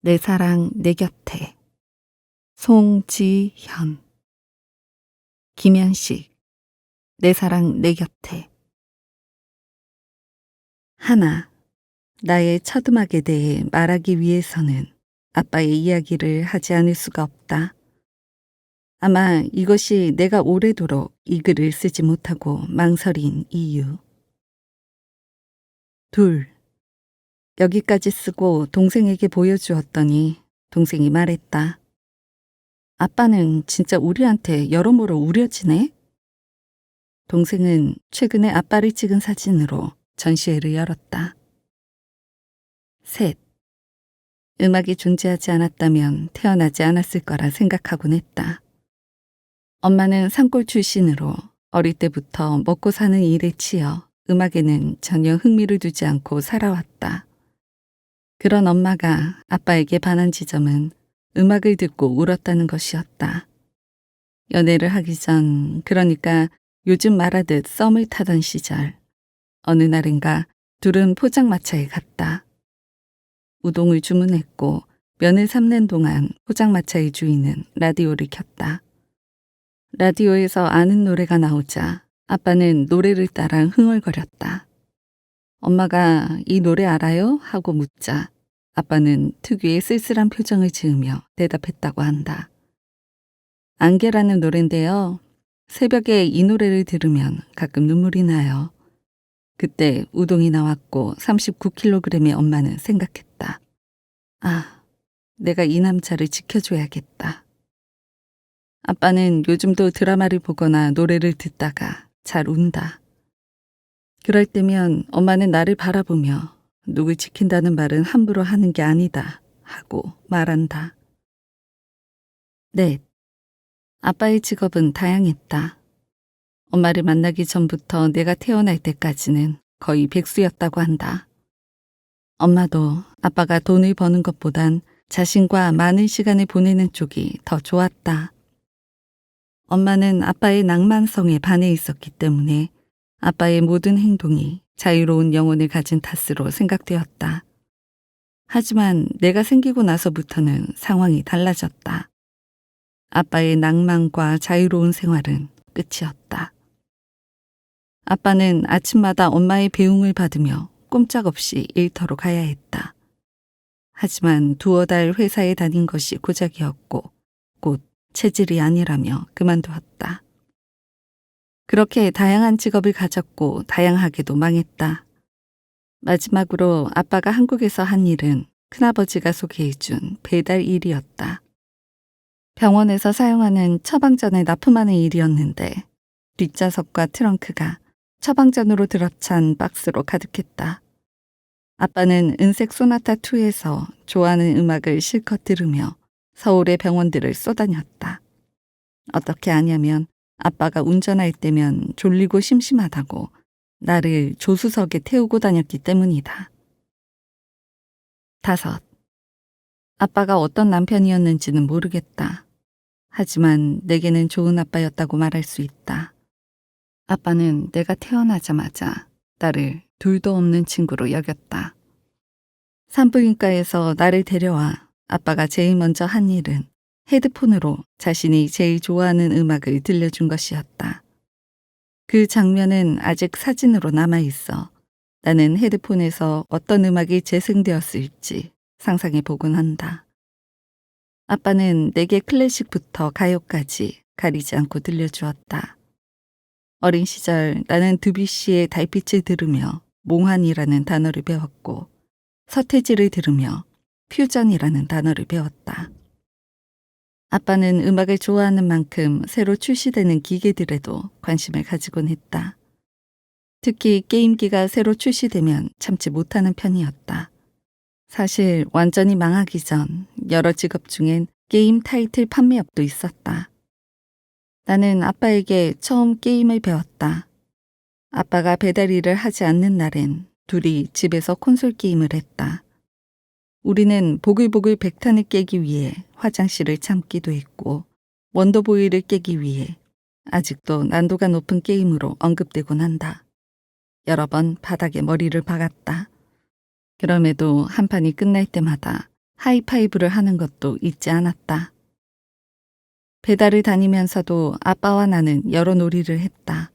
내 사랑 내 곁에. 송지현. 김현식. 내 사랑 내 곁에. 하나. 나의 첫 음악에 대해 말하기 위해서는 아빠의 이야기를 하지 않을 수가 없다. 아마 이것이 내가 오래도록 이 글을 쓰지 못하고 망설인 이유. 둘. 여기까지 쓰고 동생에게 보여주었더니 동생이 말했다. 아빠는 진짜 우리한테 여러모로 우려지네? 동생은 최근에 아빠를 찍은 사진으로 전시회를 열었다. 셋. 음악이 존재하지 않았다면 태어나지 않았을 거라 생각하곤 했다. 엄마는 산골 출신으로 어릴 때부터 먹고 사는 일에 치여 음악에는 전혀 흥미를 두지 않고 살아왔다. 그런 엄마가 아빠에게 반한 지점은 음악을 듣고 울었다는 것이었다. 연애를 하기 전, 그러니까 요즘 말하듯 썸을 타던 시절, 어느 날인가 둘은 포장마차에 갔다. 우동을 주문했고 면을 삶는 동안 포장마차의 주인은 라디오를 켰다. 라디오에서 아는 노래가 나오자 아빠는 노래를 따라 흥얼거렸다. 엄마가 이 노래 알아요? 하고 묻자 아빠는 특유의 쓸쓸한 표정을 지으며 대답했다고 한다. 안개라는 노래인데요. 새벽에 이 노래를 들으면 가끔 눈물이 나요. 그때 우동이 나왔고 39kg의 엄마는 생각했다. 아, 내가 이 남자를 지켜줘야겠다. 아빠는 요즘도 드라마를 보거나 노래를 듣다가 잘 운다. 그럴 때면 엄마는 나를 바라보며 누굴 지킨다는 말은 함부로 하는 게 아니다 하고 말한다. 넷. 아빠의 직업은 다양했다. 엄마를 만나기 전부터 내가 태어날 때까지는 거의 백수였다고 한다. 엄마도 아빠가 돈을 버는 것보단 자신과 많은 시간을 보내는 쪽이 더 좋았다. 엄마는 아빠의 낭만성에 반해 있었기 때문에 아빠의 모든 행동이 자유로운 영혼을 가진 탓으로 생각되었다. 하지만 내가 생기고 나서부터는 상황이 달라졌다. 아빠의 낭만과 자유로운 생활은 끝이었다. 아빠는 아침마다 엄마의 배웅을 받으며 꼼짝없이 일터로 가야 했다. 하지만 두어 달 회사에 다닌 것이 고작이었고 곧 체질이 아니라며 그만두었다. 그렇게 다양한 직업을 가졌고 다양하게도 망했다. 마지막으로 아빠가 한국에서 한 일은 큰아버지가 소개해준 배달 일이었다. 병원에서 사용하는 처방전을 납품하는 일이었는데 뒷좌석과 트렁크가 처방전으로 들어찬 박스로 가득했다. 아빠는 은색 소나타2에서 좋아하는 음악을 실컷 들으며 서울의 병원들을 쏘다녔다. 어떻게 아냐면 아빠가 운전할 때면 졸리고 심심하다고 나를 조수석에 태우고 다녔기 때문이다. 5. 아빠가 어떤 남편이었는지는 모르겠다. 하지만 내게는 좋은 아빠였다고 말할 수 있다. 아빠는 내가 태어나자마자 나를 둘도 없는 친구로 여겼다. 산부인과에서 나를 데려와 아빠가 제일 먼저 한 일은 헤드폰으로 자신이 제일 좋아하는 음악을 들려준 것이었다. 그 장면은 아직 사진으로 남아있어 나는 헤드폰에서 어떤 음악이 재생되었을지 상상해 보곤 한다. 아빠는 내게 클래식부터 가요까지 가리지 않고 들려주었다. 어린 시절 나는 드뷔시의 달빛을 들으며 몽환이라는 단어를 배웠고 서태지를 들으며 퓨전이라는 단어를 배웠다. 아빠는 음악을 좋아하는 만큼 새로 출시되는 기계들에도 관심을 가지곤 했다. 특히 게임기가 새로 출시되면 참지 못하는 편이었다. 사실 완전히 망하기 전 여러 직업 중엔 게임 타이틀 판매업도 있었다. 나는 아빠에게 처음 게임을 배웠다. 아빠가 배달 일을 하지 않는 날엔 둘이 집에서 콘솔 게임을 했다. 우리는 보글보글 백탄을 깨기 위해 화장실을 참기도 했고 원더보이를 깨기 위해 아직도 난도가 높은 게임으로 언급되곤 한다. 여러 번 바닥에 머리를 박았다. 그럼에도 한 판이 끝날 때마다 하이파이브를 하는 것도 잊지 않았다. 배달을 다니면서도 아빠와 나는 여러 놀이를 했다.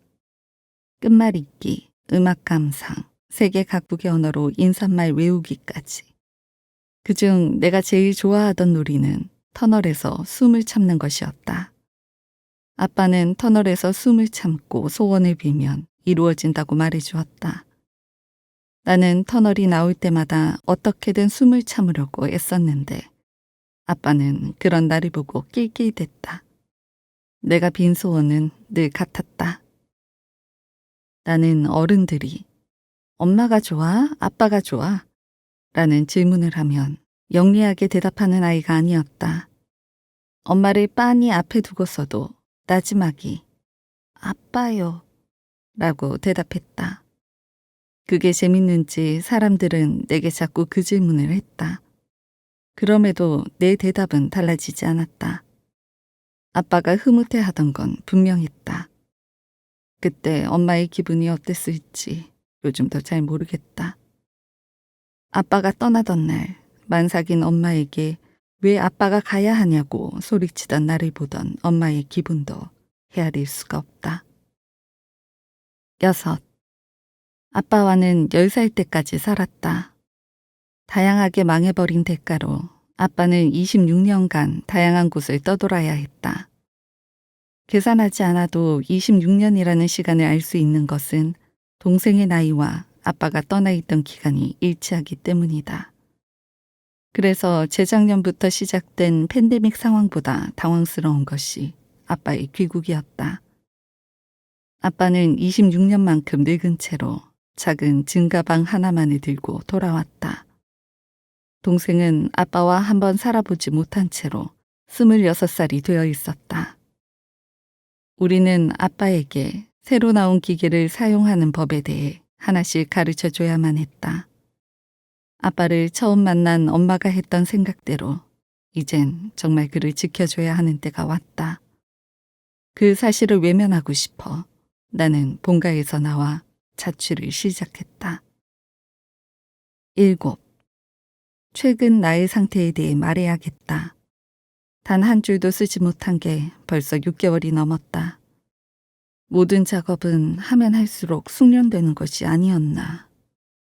끝말잇기, 음악 감상, 세계 각국의 언어로 인사말 외우기까지. 그중 내가 제일 좋아하던 놀이는 터널에서 숨을 참는 것이었다. 아빠는 터널에서 숨을 참고 소원을 빌면 이루어진다고 말해주었다. 나는 터널이 나올 때마다 어떻게든 숨을 참으려고 애썼는데 아빠는 그런 나를 보고 낄낄댔다. 내가 빈 소원은 늘 같았다. 나는 어른들이 엄마가 좋아? 아빠가 좋아? 라는 질문을 하면 영리하게 대답하는 아이가 아니었다. 엄마를 빤히 앞에 두고서도 나지막이 아빠요 라고 대답했다. 그게 재밌는지 사람들은 내게 자꾸 그 질문을 했다. 그럼에도 내 대답은 달라지지 않았다. 아빠가 흐뭇해하던 건 분명했다. 그때 엄마의 기분이 어땠을지 요즘도 잘 모르겠다. 아빠가 떠나던 날 만삭인 엄마에게 왜 아빠가 가야 하냐고 소리치던 나를 보던 엄마의 기분도 헤아릴 수가 없다. 6. 아빠와는 10살 때까지 살았다. 다양하게 망해버린 대가로 아빠는 26년간 다양한 곳을 떠돌아야 했다. 계산하지 않아도 26년이라는 시간을 알 수 있는 것은 동생의 나이와 아빠가 떠나 있던 기간이 일치하기 때문이다. 그래서 재작년부터 시작된 팬데믹 상황보다 당황스러운 것이 아빠의 귀국이었다. 아빠는 26년만큼 늙은 채로 작은 짐가방 하나만을 들고 돌아왔다. 동생은 아빠와 한번 살아보지 못한 채로 26살이 되어 있었다. 우리는 아빠에게 새로 나온 기계를 사용하는 법에 대해 하나씩 가르쳐 줘야만 했다. 아빠를 처음 만난 엄마가 했던 생각대로 이젠 정말 그를 지켜줘야 하는 때가 왔다. 그 사실을 외면하고 싶어 나는 본가에서 나와 자취를 시작했다. 7. 최근 나의 상태에 대해 말해야겠다. 단 한 줄도 쓰지 못한 게 벌써 6개월이 넘었다. 모든 작업은 하면 할수록 숙련되는 것이 아니었나.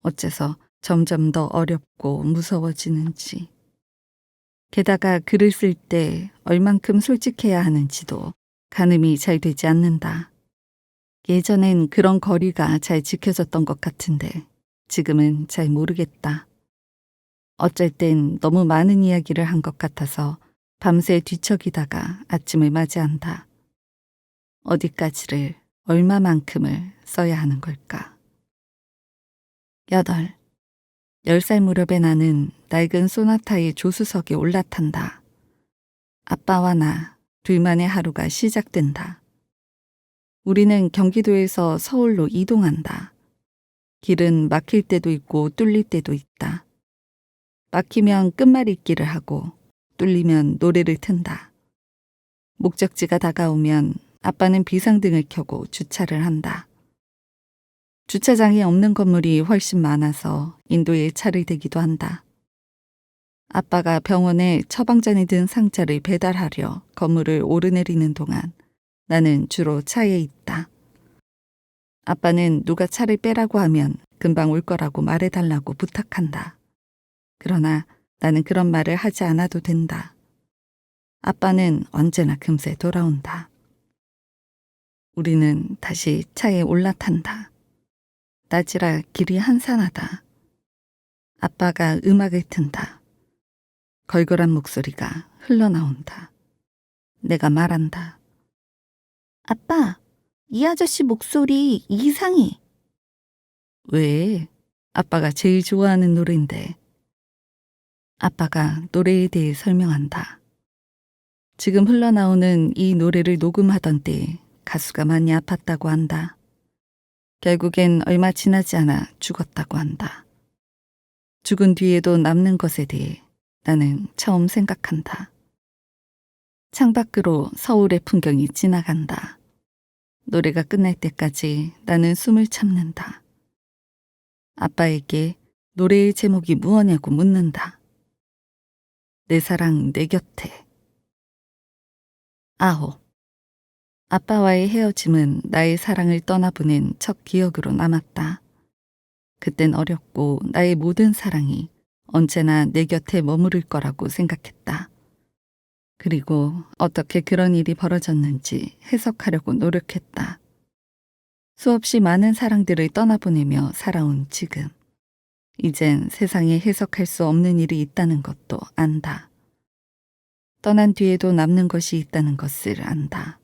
어째서 점점 더 어렵고 무서워지는지. 게다가 글을 쓸 때 얼만큼 솔직해야 하는지도 가늠이 잘 되지 않는다. 예전엔 그런 거리가 잘 지켜졌던 것 같은데 지금은 잘 모르겠다. 어쩔 땐 너무 많은 이야기를 한 것 같아서 밤새 뒤척이다가 아침을 맞이한다. 어디까지를 얼마만큼을 써야 하는 걸까? 8. 10살 무렵에 나는 낡은 소나타의 조수석에 올라탄다. 아빠와 나 둘만의 하루가 시작된다. 우리는 경기도에서 서울로 이동한다. 길은 막힐 때도 있고 뚫릴 때도 있다. 막히면 끝말잇기를 하고 뚫리면 노래를 튼다. 목적지가 다가오면 아빠는 비상등을 켜고 주차를 한다. 주차장이 없는 건물이 훨씬 많아서 인도에 차를 대기도 한다. 아빠가 병원에 처방전이 든 상자를 배달하려 건물을 오르내리는 동안 나는 주로 차에 있다. 아빠는 누가 차를 빼라고 하면 금방 올 거라고 말해달라고 부탁한다. 그러나 나는 그런 말을 하지 않아도 된다. 아빠는 언제나 금세 돌아온다. 우리는 다시 차에 올라탄다. 낮이라 길이 한산하다. 아빠가 음악을 튼다. 걸걸한 목소리가 흘러나온다. 내가 말한다. 아빠, 이 아저씨 목소리 이상해. 왜? 아빠가 제일 좋아하는 노래인데. 아빠가 노래에 대해 설명한다. 지금 흘러나오는 이 노래를 녹음하던 때에 가수가 많이 아팠다고 한다. 결국엔 얼마 지나지 않아 죽었다고 한다. 죽은 뒤에도 남는 것에 대해 나는 처음 생각한다. 창밖으로 서울의 풍경이 지나간다. 노래가 끝날 때까지 나는 숨을 참는다. 아빠에게 노래의 제목이 무엇냐고 묻는다. 내 사랑 내 곁에. 9. 아빠와의 헤어짐은 나의 사랑을 떠나보낸 첫 기억으로 남았다. 그땐 어렸고 나의 모든 사랑이 언제나 내 곁에 머무를 거라고 생각했다. 그리고 어떻게 그런 일이 벌어졌는지 해석하려고 노력했다. 수없이 많은 사랑들을 떠나보내며 살아온 지금. 이젠 세상에 해석할 수 없는 일이 있다는 것도 안다. 떠난 뒤에도 남는 것이 있다는 것을 안다.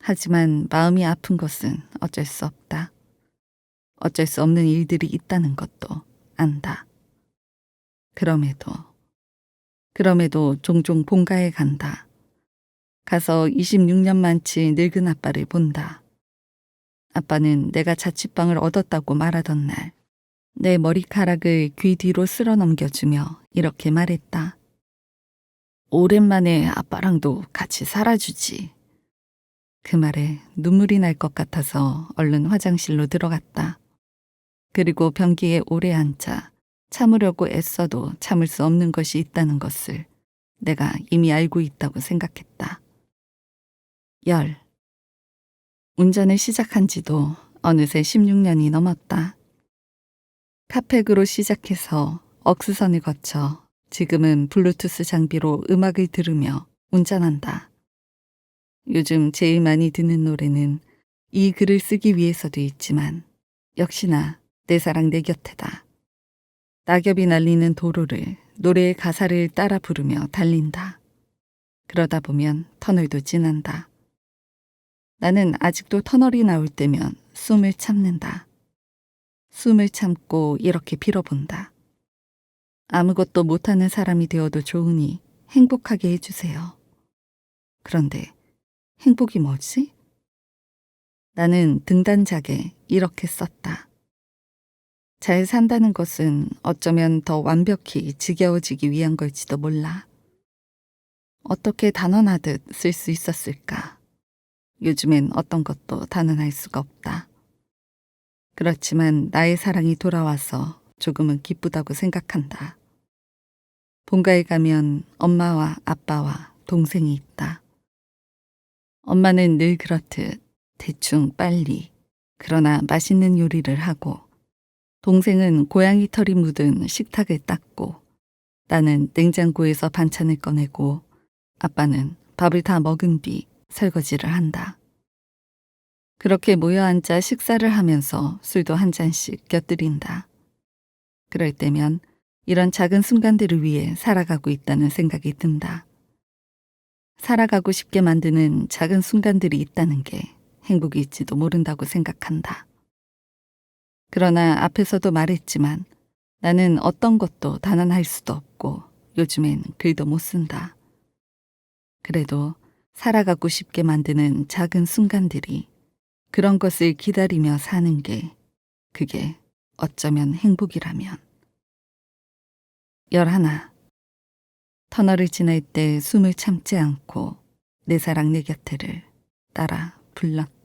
하지만 마음이 아픈 것은 어쩔 수 없다. 어쩔 수 없는 일들이 있다는 것도 안다. 그럼에도 종종 본가에 간다. 가서 26년만치 늙은 아빠를 본다. 아빠는 내가 자취방을 얻었다고 말하던 날, 내 머리카락을 귀 뒤로 쓸어 넘겨주며 이렇게 말했다. 오랜만에 아빠랑도 같이 살아주지. 그 말에 눈물이 날 것 같아서 얼른 화장실로 들어갔다. 그리고 변기에 오래 앉아 참으려고 애써도 참을 수 없는 것이 있다는 것을 내가 이미 알고 있다고 생각했다. 10. 운전을 시작한 지도 어느새 16년이 넘었다. 카팩으로 시작해서 억스선을 거쳐 지금은 블루투스 장비로 음악을 들으며 운전한다. 요즘 제일 많이 듣는 노래는 이 글을 쓰기 위해서도 있지만 역시나 내 사랑 내 곁에다. 낙엽이 날리는 도로를 노래의 가사를 따라 부르며 달린다. 그러다 보면 터널도 지난다. 나는 아직도 터널이 나올 때면 숨을 참는다. 숨을 참고 이렇게 빌어본다. 아무것도 못하는 사람이 되어도 좋으니 행복하게 해주세요. 그런데 행복이 뭐지? 나는 등단작에 이렇게 썼다. 잘 산다는 것은 어쩌면 더 완벽히 지겨워지기 위한 걸지도 몰라. 어떻게 단언하듯 쓸 수 있었을까? 요즘엔 어떤 것도 단언할 수가 없다. 그렇지만 나의 사랑이 돌아와서 조금은 기쁘다고 생각한다. 본가에 가면 엄마와 아빠와 동생이 있다. 엄마는 늘 그렇듯 대충 빨리 그러나 맛있는 요리를 하고 동생은 고양이 털이 묻은 식탁을 닦고 나는 냉장고에서 반찬을 꺼내고 아빠는 밥을 다 먹은 뒤 설거지를 한다. 그렇게 모여 앉아 식사를 하면서 술도 한 잔씩 곁들인다. 그럴 때면 이런 작은 순간들을 위해 살아가고 있다는 생각이 든다. 살아가고 싶게 만드는 작은 순간들이 있다는 게 행복일지도 모른다고 생각한다. 그러나 앞에서도 말했지만 나는 어떤 것도 단언할 수도 없고 요즘엔 글도 못 쓴다. 그래도 살아가고 싶게 만드는 작은 순간들이 그런 것을 기다리며 사는 게 그게 어쩌면 행복이라면. 11. 터널을 지날 때 숨을 참지 않고 내 사랑 내 곁에를 따라 불렀다.